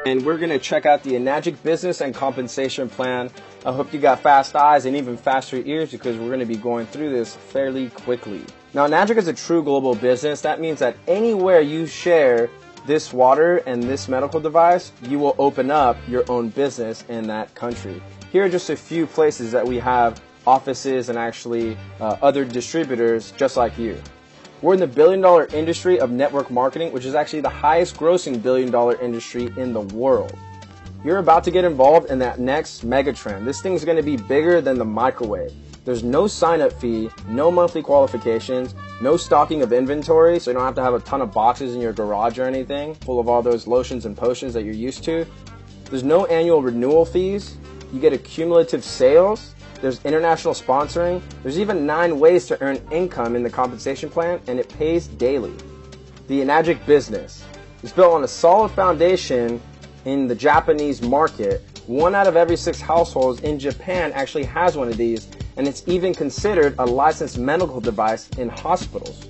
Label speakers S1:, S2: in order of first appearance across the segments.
S1: And we're going to check out the Enagic business and compensation plan. I hope you got fast eyes and even faster ears because we're going to be going through this fairly quickly. Now, Enagic is a true global business. That means that anywhere you share this water and this medical device, you will open up your own business in that country. Here are just a few places that we have offices and actually other distributors just like you. We're in the billion-dollar industry of network marketing, which is actually the highest grossing billion-dollar industry in the world. You're about to get involved in that next megatrend. This thing's going to be bigger than the microwave. There's no sign-up fee, no monthly qualifications, no stocking of inventory, so you don't have to have a ton of boxes in your garage or anything full of all those lotions and potions that you're used to. There's no annual renewal fees. You get accumulative sales. There's international sponsoring. There's even 9 ways to earn income in the compensation plan, and it pays daily. The Enagic business is built on a solid foundation in the Japanese market. 1 out of every 6 households in Japan actually has one of these, and it's even considered a licensed medical device in hospitals.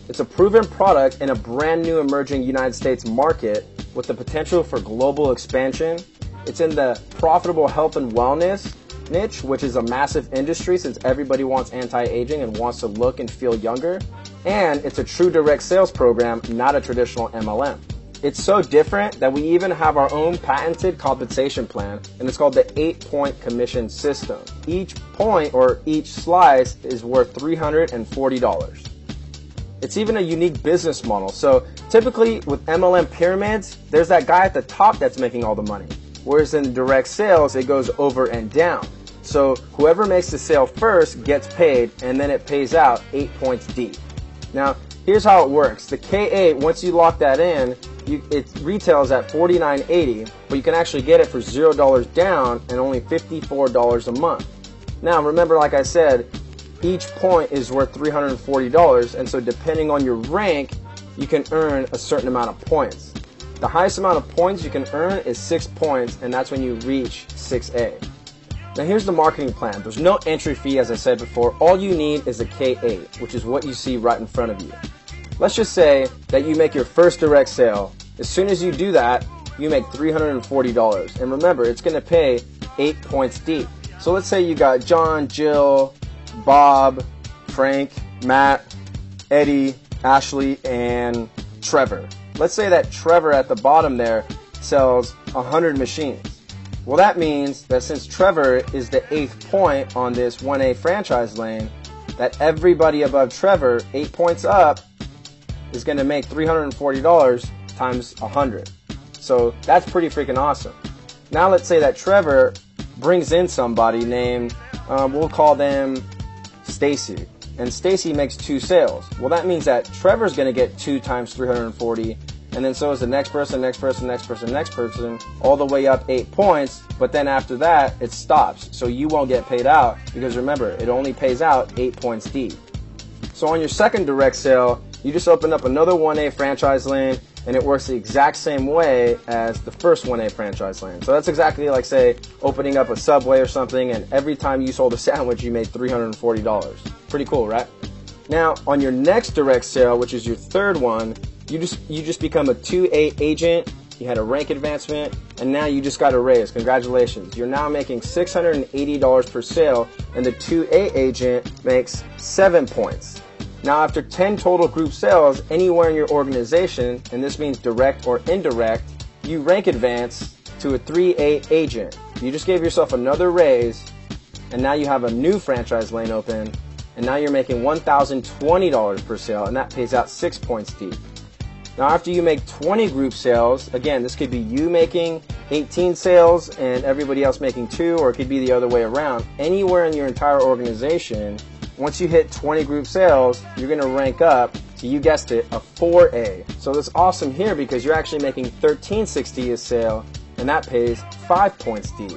S1: It's a proven product in a brand new emerging United States market with the potential for global expansion. It's in the profitable health and wellness niche, which is a massive industry since everybody wants anti-aging and wants to look and feel younger. And it's a true direct sales program, not a traditional MLM. It's so different that we even have our own patented compensation plan, and it's called the 8-point commission system. Each point or each slice is worth $340. It's even a unique business model. So typically with MLM pyramids, there's that guy at the top that's making all the money. Whereas in direct sales, it goes over and down. So whoever makes the sale first gets paid, and then it pays out 8 points deep. Now, here's how it works. The K8, once you lock that in, it retails at $49.80, but you can actually get it for $0 down and only $54 a month. Now, remember, like I said, each point is worth $340, and so depending on your rank, you can earn a certain amount of points. The highest amount of points you can earn is 6 points, and that's when you reach 6A. Now here's the marketing plan. There's no entry fee, as I said before. All you need is a K8, which is what you see right in front of you. Let's just say that you make your first direct sale. As soon as you do that, you make $340. And remember, it's going to pay 8 points deep. So let's say you got John, Jill, Bob, Frank, Matt, Eddie, Ashley, and Trevor. Let's say that Trevor at the bottom there sells 100 machines. Well, that means that since Trevor is the 8th point on this 1A franchise lane, that everybody above Trevor, 8 points up, is going to make $340 times 100. So that's pretty freaking awesome. Now let's say that Trevor brings in somebody named, we'll call them Stacy. And Stacy makes 2 sales. Well, that means that Trevor's going to get 2 times 340, and then so is the next person, next person, next person, next person, all the way up 8 points, but then after that, it stops. So you won't get paid out because remember, it only pays out 8 points deep. So on your second direct sale, you just open up another 1A franchise lane, and it works the exact same way as the first 1A franchise lane. So that's exactly like, say, opening up a Subway or something, and every time you sold a sandwich, you made $340. Pretty cool, right? Now, on your next direct sale, which is your third one, you just become a 2A agent, you had a rank advancement, and now you just got a raise. Congratulations. You're now making $680 per sale, and the 2A agent makes 7 points. Now, after 10 total group sales anywhere in your organization, and this means direct or indirect, you rank advance to a 3A agent. You just gave yourself another raise, and now you have a new franchise lane open, and now you're making $1,020 per sale, and that pays out 6 points deep. Now, after you make 20 group sales, again, this could be you making 18 sales and everybody else making 2, or it could be the other way around. Anywhere in your entire organization, once you hit 20 group sales, you're going to rank up to, you guessed it, a 4A. So that's awesome here because you're actually making $1,360 a sale, and that pays 5 points deep.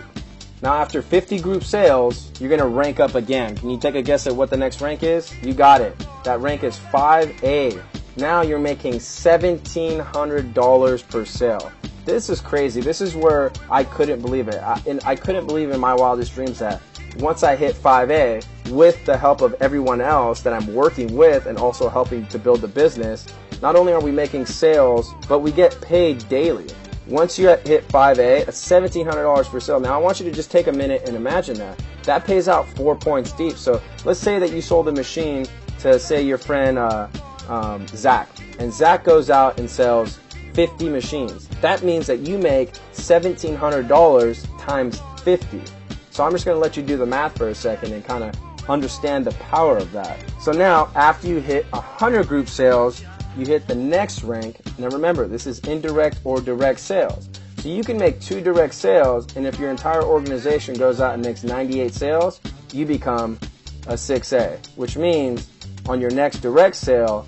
S1: Now, after 50 group sales, you're going to rank up again. Can you take a guess at what the next rank is? You got it. That rank is 5A. Now you're making $1,700 per sale. This is crazy. This is where I couldn't believe it. I couldn't believe in my wildest dreams that once I hit 5A, with the help of everyone else that I'm working with and also helping to build the business, not only are we making sales, but we get paid daily. Once you hit 5A, that's $1,700 per sale. Now I want you to just take a minute and imagine that. That pays out 4 points deep. So let's say that you sold a machine to, say, your friend Zach, and Zach goes out and sells 50 machines. That means that you make $1,700 times 50. So I'm just going to let you do the math for a second and kind of understand the power of that. So now, after you hit 100 group sales, you hit the next rank. Now remember, this is indirect or direct sales. So you can make 2 direct sales, and if your entire organization goes out and makes 98 sales, you become a 6A, which means on your next direct sale,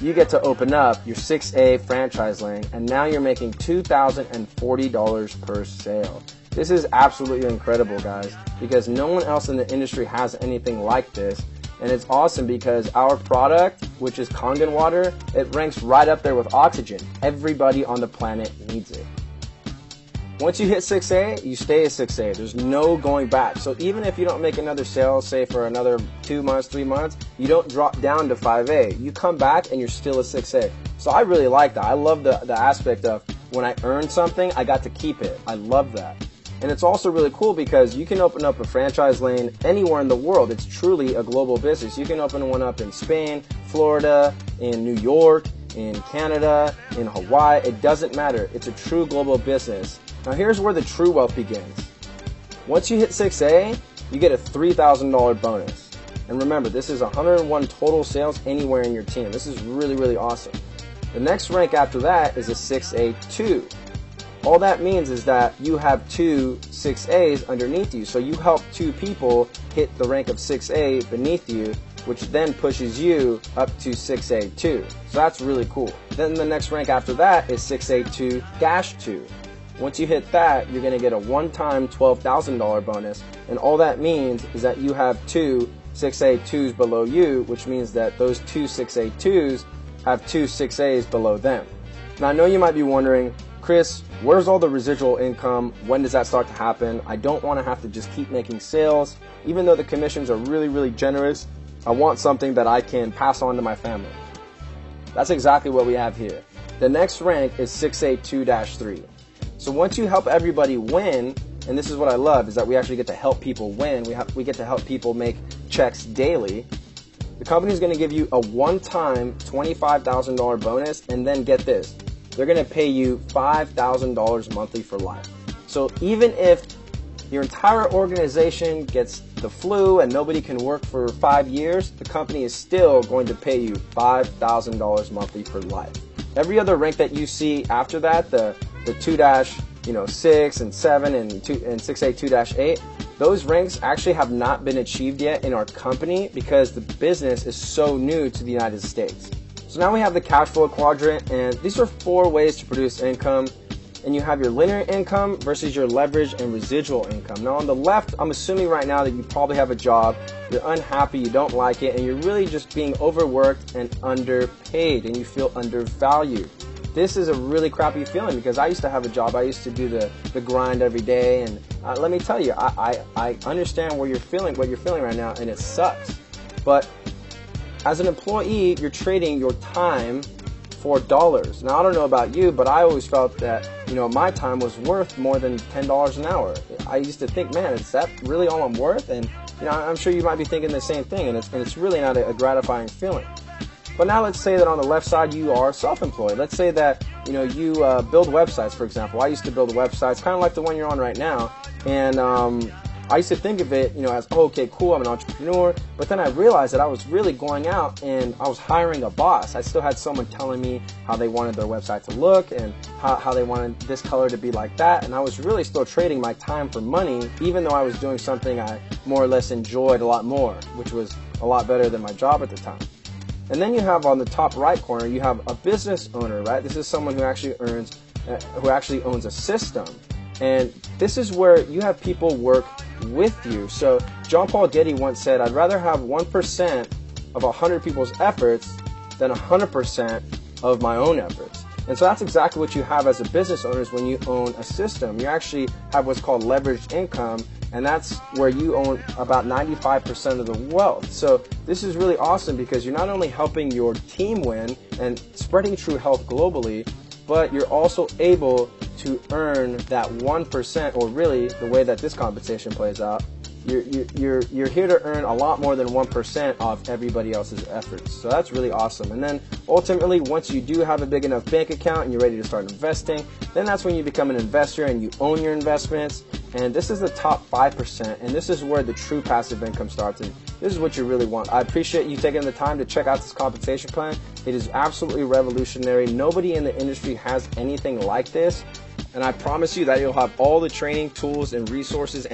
S1: you get to open up your 6A franchise lane, and now you're making $2,040 per sale. This is absolutely incredible, guys, because no one else in the industry has anything like this. And it's awesome because our product, which is Kangen water, it ranks right up there with oxygen. Everybody on the planet needs it. Once you hit 6A, you stay a 6A. There's no going back. So even if you don't make another sale, say for another 2 months, 3 months, you don't drop down to 5A. You come back and you're still a 6A. So I really like that. I love the aspect of when I earn something, I got to keep it. I love that. And it's also really cool because you can open up a franchise lane anywhere in the world. It's truly a global business. You can open one up in Spain, Florida, in New York, in Canada, in Hawaii. It doesn't matter. It's a true global business. Now here's where the true wealth begins. Once you hit 6A, you get a $3,000 bonus. And remember, this is 101 total sales anywhere in your team. This is really, really awesome. The next rank after that is a 6A2. All that means is that you have 2 6As underneath you. So you help 2 people hit the rank of 6A beneath you, which then pushes you up to 6A2. So that's really cool. Then the next rank after that is 6A2-2. Once you hit that, you're going to get a one-time $12,000 bonus. And all that means is that you have 2 6A2s below you, which means that those 2 6A2s have 2 6As below them. Now I know you might be wondering, Chris, where's all the residual income? When does that start to happen? I don't want to have to just keep making sales. Even though the commissions are really, really generous, I want something that I can pass on to my family. That's exactly what we have here. The next rank is 6A2-3. So once you help everybody win, and this is what I love, is that we actually get to help people win. We get to help people make checks daily. The company is going to give you a one-time $25,000 bonus, and then get this. They're going to pay you $5,000 monthly for life. So even if your entire organization gets the flu and nobody can work for 5 years, the company is still going to pay you $5,000 monthly for life. Every other rank that you see after that, the 2-6 and 7 and 6A2-8, those ranks actually have not been achieved yet in our company because the business is so new to the United States. So now we have the cash flow quadrant, and these are 4 ways to produce income. And you have your linear income versus your leverage and residual income. Now on the left, I'm assuming right now that you probably have a job, you're unhappy, you don't like it, and you're really just being overworked and underpaid, and you feel undervalued. This is a really crappy feeling because I used to have a job. I used to do the grind every day, and let me tell you, I understand what you're feeling right now, and it sucks. But as an employee, you're trading your time for dollars. Now I don't know about you, but I always felt that my time was worth more than $10 an hour. I used to think, man, is that really all I'm worth? And I'm sure you might be thinking the same thing, and it's really not a gratifying feeling. But now let's say that on the left side you are self-employed. Let's say that you build websites, for example. I used to build websites, kind of like the one you're on right now, and I used to think of it, as, oh, okay, cool, I'm an entrepreneur. But then I realized that I was really going out and I was hiring a boss. I still had someone telling me how they wanted their website to look and how they wanted this color to be like that. And I was really still trading my time for money, even though I was doing something I more or less enjoyed a lot more, which was a lot better than my job at the time. And then you have on the top right corner, you have a business owner, right? This is someone who actually owns a system. And this is where you have people work with you. So John Paul Getty once said, I'd rather have 1% of 100 people's efforts than 100% of my own efforts. And so that's exactly what you have as a business owner is when you own a system. You actually have what's called leveraged income, and that's where you own about 95% of the wealth. So this is really awesome because you're not only helping your team win and spreading true health globally, but you're also able to earn that 1%, or really the way that this compensation plays out, you're here to earn a lot more than 1% of everybody else's efforts. So that's really awesome. And then ultimately, once you do have a big enough bank account and you're ready to start investing, then that's when you become an investor and you own your investments. And this is the top 5%, and this is where the true passive income starts. And this is what you really want. I appreciate you taking the time to check out this compensation plan. It is absolutely revolutionary. Nobody in the industry has anything like this. And I promise you that you'll have all the training, tools, and resources